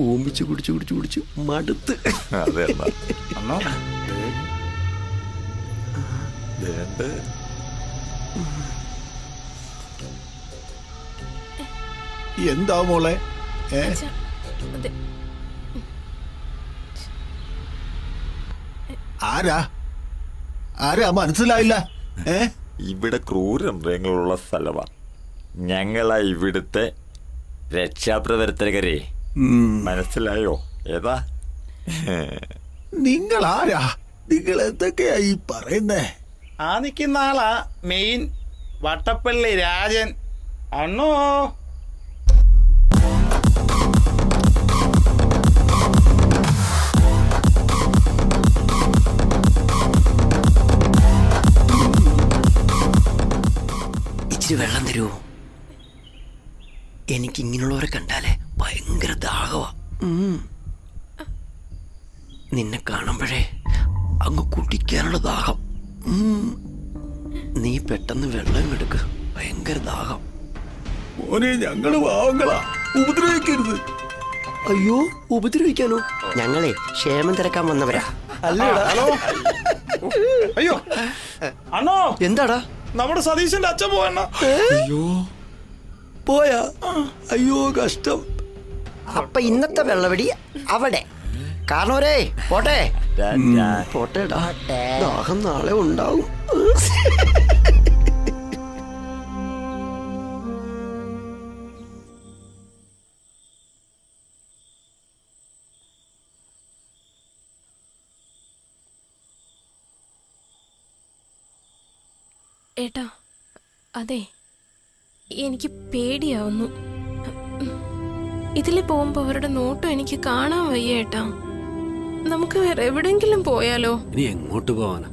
ഓമ്പിച്ച് കുടിച്ച് മടുത്ത്. എന്താ മോളെ? ആരാ മനസ്സിലായില്ല? ഇവിടെ ക്രൂരമൃഗങ്ങളുള്ള സ്ഥലമാ. ഞങ്ങളാ ഇവിടുത്തെ രക്ഷാപ്രവർത്തകരെ. മനസ്സിലായോ? ഏതാ നിങ്ങൾ ആരാ? നിങ്ങൾ എന്തൊക്കെയാ ഈ പറയുന്നേ? ആ നിൽക്കുന്ന ആളാ മെയിൻ വട്ടപ്പള്ളി രാജൻ. അണ്ണോ ഇച്ചിരി വെള്ളം തരുമോ? എനിക്ക് ഇങ്ങനെയുള്ളവരെ കണ്ടാലേ ഭയങ്കര ദാഹവാ. നിന്നെ കാണുമ്പോഴേ അങ്ങ് കുടിക്കാനുള്ള ദാഹം. നീ പെട്ടെന്ന് വെള്ളം എടുക്ക്, ഭയങ്കര ദാഹം. മോനെ, ഞങ്ങള് പാവങ്ങളാ, ഉപദ്രവിക്കരുത്. അയ്യോ, ഉപദ്രവിക്കാനോ? ഞങ്ങളെ ക്ഷേമം തിരക്കാൻ വന്നവരാ. അല്ലേടാ? അയ്യോ അണ്ണോ, എന്താടാ? നമ്മുടെ സതീശന്റെ അച്ഛൻ പോയണ്ണ. അയ്യോ, പോയാ? അയ്യോ, കഷ്ടം. അപ്പൊ ഇന്നത്തെ വെള്ളവടി അവിടെ. കാരണവരേ, പോട്ടെ പോട്ടേടാ, ദാഹം നാളെ ഉണ്ടാവും. ഏട്ടാ, അതെ, എനിക്ക് പേടിയാവുന്നു. ഇതിൽ പോകുമ്പോ അവരുടെ നോട്ടം എനിക്ക് കാണാൻ വയ്യ ഏട്ടാ. നമുക്ക് വേറെ എവിടെങ്കിലും പോയാലോ? ഇനി എങ്ങോട്ട് പോവാനാ?